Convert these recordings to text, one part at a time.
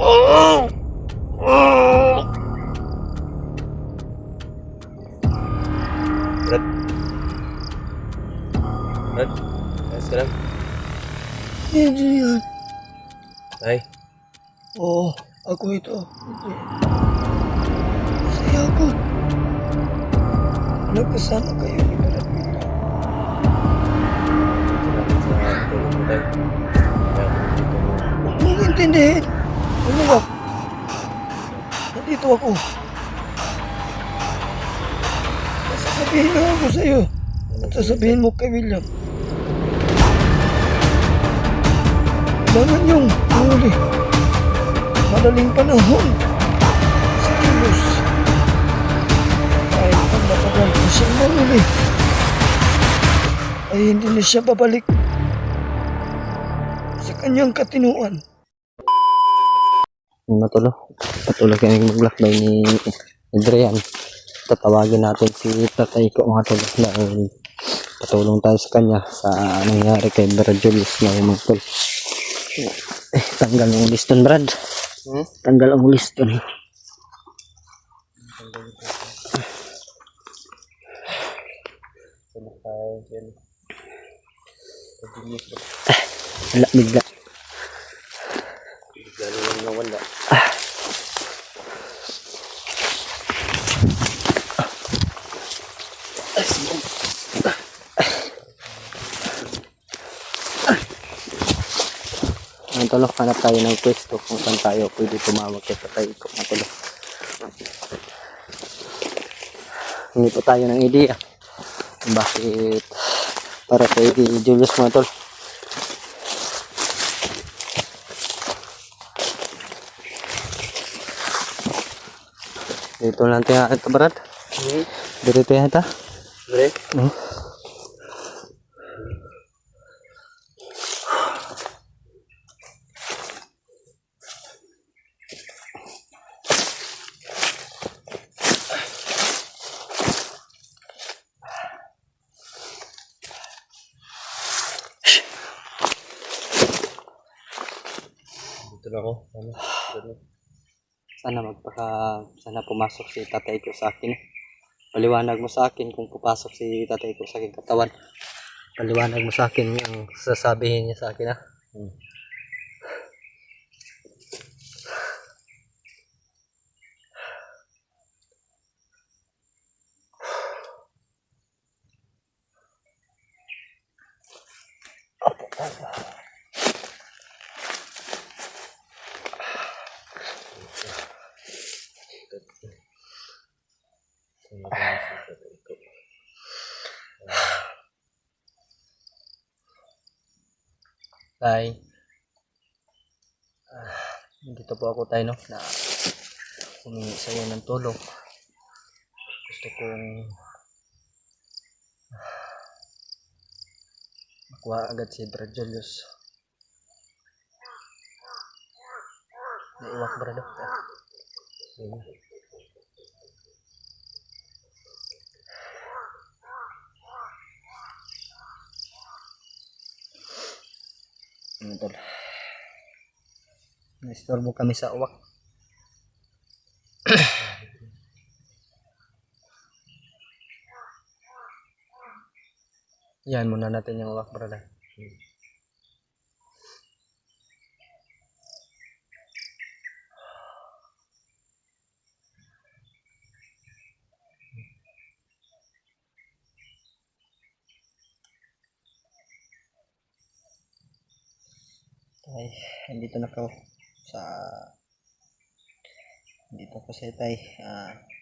Brad, Brad, ayos ka lang? Hindi yan. Ay, Oo, ako ito. Hindi. Masaya ako. Nagkasama kayo ni Marabila. salamat sa tulong mo tayo. Kaya ako dito mo. Huwag mong intindihin. Umuwak. Nandito ako. Sasabihin lang ako sa'yo. At sasabihin mo kay William. Kailangan yung huli. Madaling panahon. Si Julius. Kahit ang matagal ko siyang mahuli, ay hindi na siya babalik sa kanyang katinuan. Patuloy kami mag-lockdown ni Adrian. Tatawagin natin si tatay ko mga tol dahil patulong tayo sa kanya sa nangyari kay Brad Julius mga tol. Tanggal ang liston, Brad. Tanggal ang liston. Wala, bigla. Lalo lang nawala. Mga tol, hanap tayo ng pwesto kung saan tayo pwede tumawag kay tatay ko mga tol. Hindi pa tayo ng idea bakit para kay Julius mga tol. Dito lang tayo ito, Brad. Dito tayo ito. Bre? Dito na ako. Ano? Sana pumasok si tatay ko sa akin. Paliwanag mo sa akin kung papasok si tatay ko sa aking katawan. Paliwanag mo sa akin yung sasabihin niya sa akin, ha. Tay, dito po ako tayo, no, na humingi sa iyo ng tulong. Gusto kong makuha agad si Brad Julius. Naiwak, Brad. Tol. Na-istorbo kami sa uwak. Yan muna natin yung uwak, brother. Ay, dito na ako sa tay.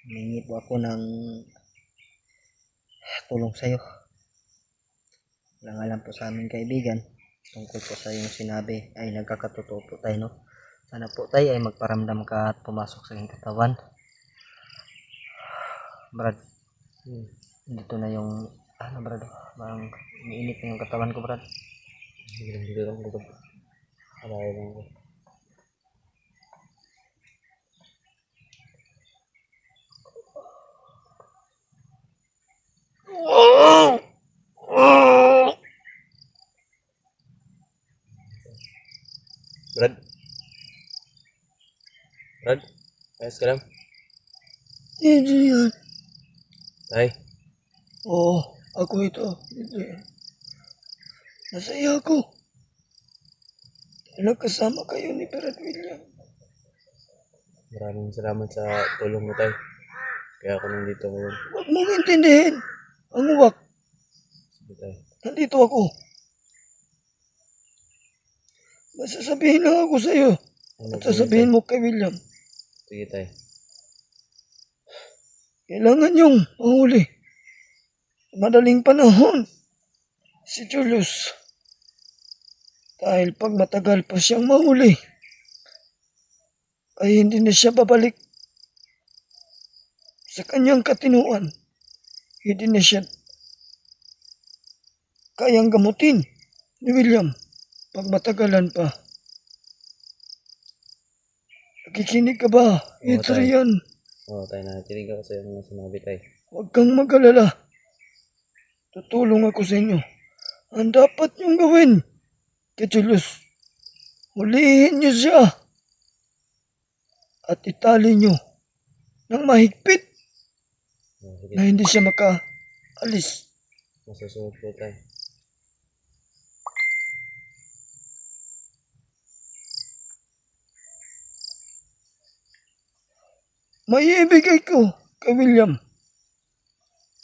Humingi po ako ng tulong sa iyo. Lang alam po sa aming kaibigan tungkol po sa yung sinabi ay nagkakatotoo po tayo, no. Sana po tayo ay magparamdam ka at pumasok sa iyong katawan, Brad. Dito na yung Brad, parang umiinit na yung katawan ko, Brad. Dito lang ako. Alay lang ako. Brad? Brad, ayos ka lang? Adrian. Tay, Oo, ako ito. Adrian. Nasaya ako. Nagkasama kayo ni Brad William. maraming salamat sa tulong mo, Tay. Kaya ako nandito ngayon. Huwag mong intindihin. Ang uwak, Sige, Tay. nandito ako. Masasabihin lang ako sa iyo. Ano At po yun, sasabihin Tay? mo kay William. Sige, Tay. Kailangan niyong mahuli. Madaling panahon. Si Julius. Dahil pag matagal pa siyang mahuli, ay hindi na siya babalik sa kanyang katinuan. Hindi na siya kayang gamutin ni William pag matagalan pa. Nakikinig ka ba, Adrian? Oo, Tay. Nakikinig ako sa iyong mga sinabi, Tay. Huwag kang mag-alala. Tutulong ako sa inyo. Ang dapat niyong gawin kay Julius, hulihin niyo siya at itali niyo ng mahigpit Sige, na hindi siya makaalis. masusunod po, Tay. May ibigay ko kay William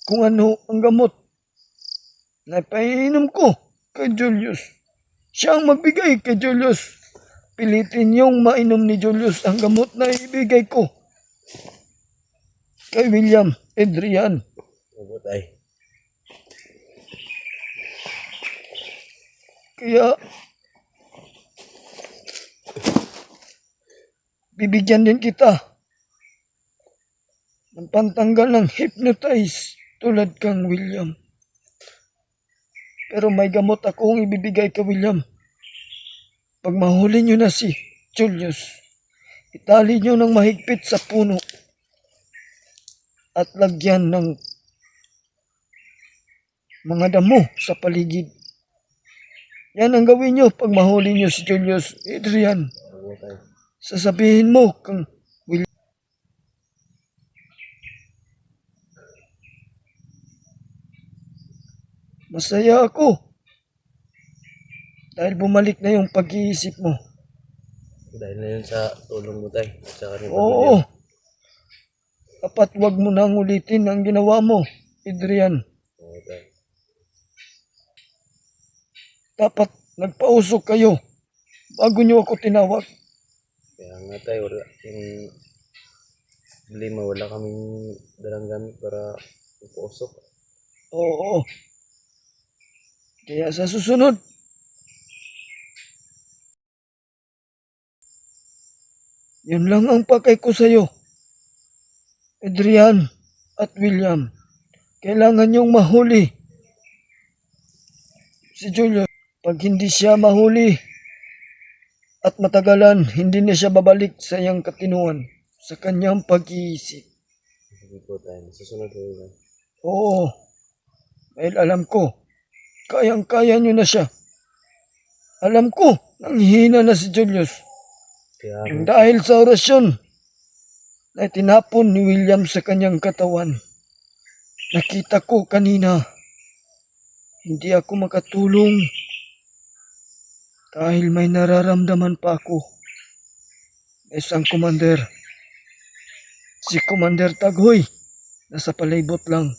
kung ano ang gamot na painom ko kay Julius. Siya ang magbigay kay Julius. Pilitin niyong mainom ni Julius ang gamot na ibigay ko kay William Adrian. Opo, Tay. Kaya bibigyan din kita ng pantanggal ng hypnotize tulad kang William. Pero may gamot akong ibibigay kay William. Pag mahuli niyo na si Julius, itali niyo ng mahigpit sa puno at lagyan ng mga damo sa paligid. Yan ang gawin niyo pag mahuli niyo si Julius. Adrian, Opo, Tay. sasabihin mo kang William. Masaya ako dahil bumalik na yung pag-iisip mo. Dahil na yun sa tulong mo, Tay. At saka ni Brad Oo, William. dapat wag mo nang ulitin ang ginawa mo, Adrian. Oo, Tay. Dapat nagpausok kayo bago niyo ako tinawag. Kaya nga, Tay, wala. Yung problema, wala kaming dalang gamit para ipusok. Oo. Kaya sa susunod, yun lang ang pakay ko sa'yo, Adrian at William. Kailangan niyong mahuli si Julius. Pag hindi siya mahuli at matagalan, hindi na siya babalik sa iyang katinuan, sa kanyang pag-iisip. Sige po, Tay. Susunod ko yun. Oo, dahil alam ko, kayang-kaya niyo na siya. Alam ko, nanghihina na si Julius. Kaya, Dahil sa orasyon na tinapon ni William sa kanyang katawan. Nakita ko kanina, hindi ako makatulong dahil may nararamdaman pa ako. Isang commander, si Commander Taghoy, nasa palibot lang.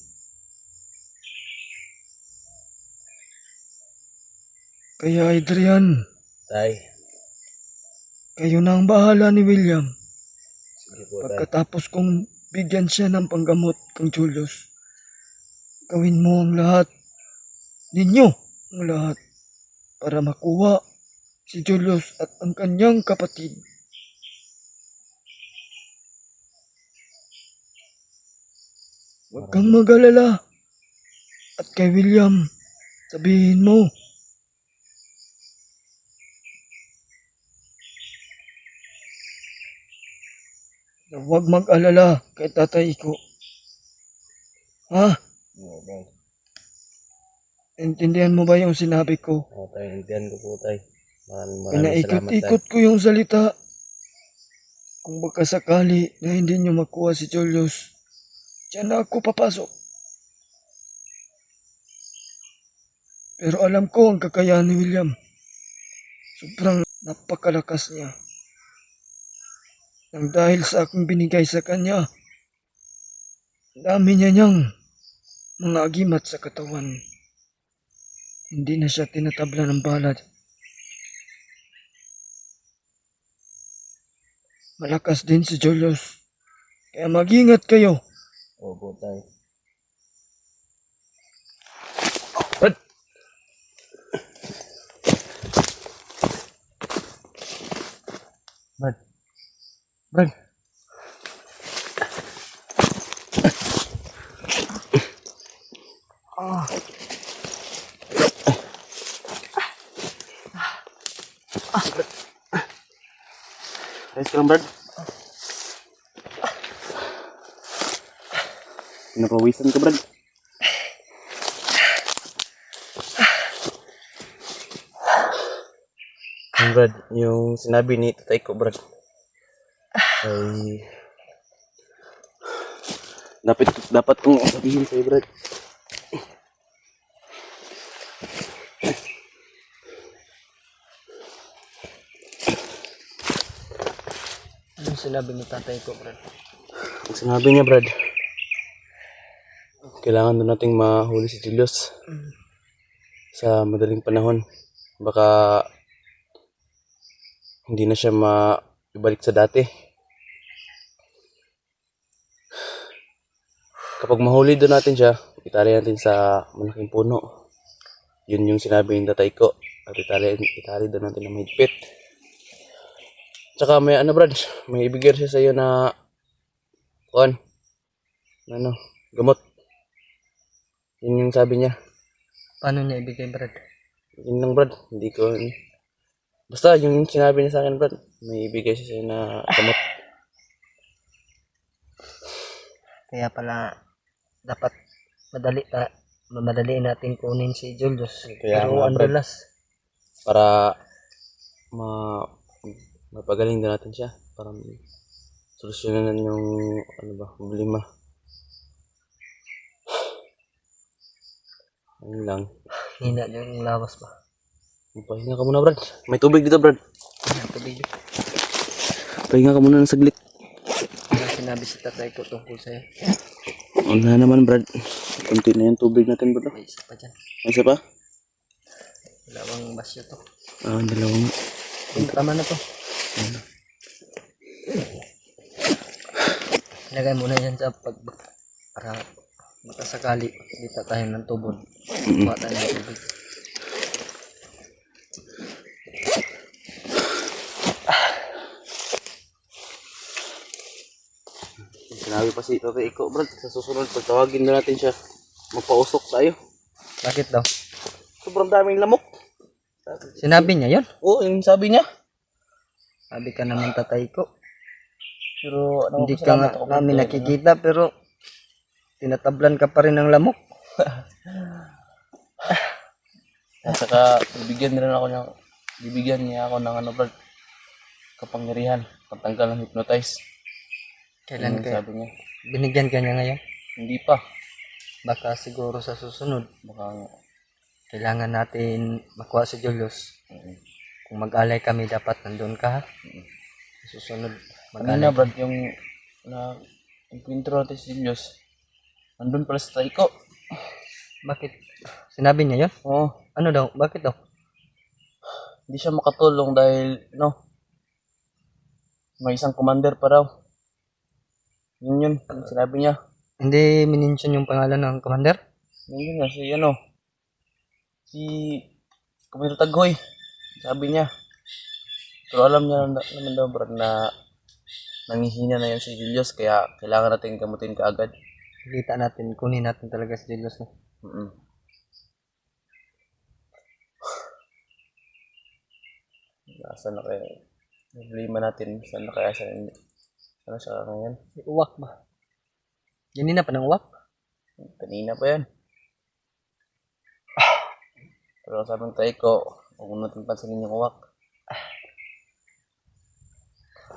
Kaya Adrian, Tay. kayo na ang bahala ni William. Sige po, Tay. Pagkatapos kong bigyan siya ng panggamot kang Julius, gawin mo ang lahat, ninyo ang lahat, para makuha si Julius at ang kanyang kapatid. Huwag kang mag-alala. At kay William, sabihin mo, na huwag mag-alala kay tatay ko. Ha? Oo, Tay. Intindihan mo ba yung sinabi ko? Oo, Tay. Intindihan ko po, Tay. Maraming salamat, Tay. Pinaikot-ikot ko yung salita Kung baka sakali na hindi nyo makuha si Julius, diyan na ako papasok. Pero alam ko ang kakayahan ni William. Sobrang napakalakas niya. Nang dahil sa aking binigay sa kanya, dami niya niyang mga agimat sa katawan. Hindi na siya tinatabla ng balad. Malakas din si Julius. Kaya mag-ingat kayo. Opo, tay. Brad. Brad. Ayos ka lang, Brad. Pinapawisan ka, Brad. Brad, yung sinabi ni tatay ko, Brad, ay dapat kong sabihin sa'yo, Brad. Anong sinabi ni tatay ko, Brad? Ang sinabi niya, Brad, kailangan doon nating mahuli si Julius sa madaling panahon. Baka hindi na siya maibalik sa dati. Kapag mahuli doon natin siya, itali natin sa malaking puno. Yun yung sinabi ng tatay ko. At itali doon natin na mahigpit. Tsaka may Brad, may ibigay siya sa iyo na gamot. Yun yung sabi niya. Paano niya ibigay, Brad? Yun lang, Brad. Hindi ko... Basta yung sinabi niya sa akin, Brad, may ibigay siya sa iyo na gamot. Kaya pala dapat madali natin kunin si Julius. Kaya Pero nga, ang Brad. dulas. Para mapagaling din natin siya. Para solusyonan yung problema. Ayun lang. Hina yung lawas ba? Pahinga ka muna, Brad. May tubig dito, Brad. Ang tubig. Pahinga ka muna ng saglit. Ano sinabi si tatay ko tungkol sa'yo? Wala naman, Brad. Kunti na yung tubig natin, Brad. May isa pa dyan. May isa pa? Dalawang basyo to. Dalawa nga. Tama na to. Ilagay muna yan sa para makasakali dito tayo ng tubod. Kuha tayo ng tubig. Sinabi pa si Tatay Iko, Brad. Sa susunod, pagtawagin na natin siya. Magpausok tayo. Bakit daw? Sobrang daming lamok. Sinabi niya yon? Oo, yung sabi niya. Sabi ka naman tatay ko. Pero Hindi ka nga namin nakikita pero tinatablan ka pa rin ng lamok. At saka, bibigyan niya ako ng Brad, kapangyarihan, pagtanggal ng hypnotize. Kailan Yun yung kaya? sabi niya. Binigyan ka niya ngayon? Hindi pa. Baka siguro sa susunod. Baka Kailangan natin makuha si Julius. Kung mag-alay kami, dapat nandun ka ha? Sa susunod, kanina, mag-alay. Brad, yung encuentro natin si Julius, nandun pala sa Taiko. Bakit? Sinabi niya yon? Oo. Ano daw? Bakit daw? Hindi siya makatulong dahil, may isang commander pa raw. Yun, yung sinabi niya. Hindi minention yung pangalan ng commander? Yun nga, si Commander Taghoy. Sabi niya. Pero alam niya naman daw, Brad, na nangihina na yan si Julius, kaya kailangan natin gamutin kaagad. Kita natin, kunin natin talaga si Julius. No? Nasaan na kaya? Problema natin. Saan na kaya siya? Ano siya ngayon? Uwak ba? Ganina pa ng uwak? Kanina pa yan. Pero sabi ng tayo ko, huwag mo natin pansinin yung uwak.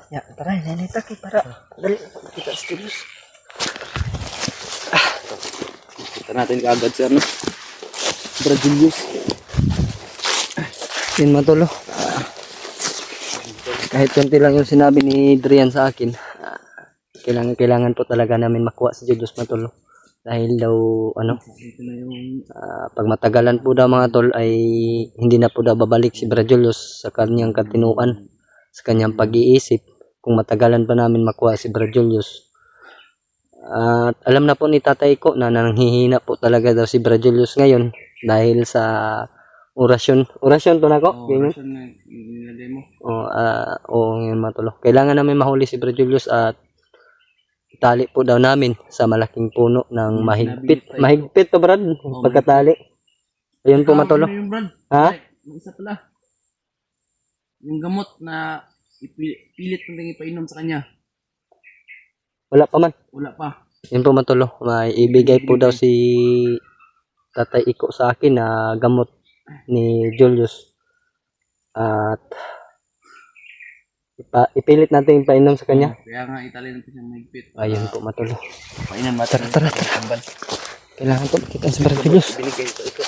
Ya, tara, nanita kay para. Dali, kita si Julius. Kita natin kaagad si ano. Bro Julius. Yun matulo. Kahit konti lang yung sinabi ni Adrian sa akin, kailangan po talaga namin makuha si Julius matulo. Dahil daw, ano, Ito na yung pag matagalan po daw mga tol ay hindi na po daw babalik si Bro Julius sa kanyang katinuan, sa kanyang pag-iisip. Kung matagalan pa namin makuha si Bro Julius. At alam na po ni Tatay ko na nanghihina po talaga daw si Bro Julius ngayon dahil sa orasyon to na ko. Ganyan. version na nilagay mo. Ngayon matulo. Kailangan namin mahuli si Bro Julius at itali po daw namin sa malaking puno ng mahigpit. Mahigpit to, Brad. Pagkatali. Ayun po matulo. Ano yung Brad? Ha? Yung isa pala. Yung gamot na pilit natin ipainom sa kanya. Wala pa man. Wala pa. Yun po matulo. May ibigay po daw si Tatay Iko sa akin na gamot ni Julius. At ipilit natin ipainom sa kanya. Kaya nga itali natin siyang mahigpit. Ayun po matulo. Painan natin. Tara. Kailangan po kita sa Bro Julius. Binigay ito.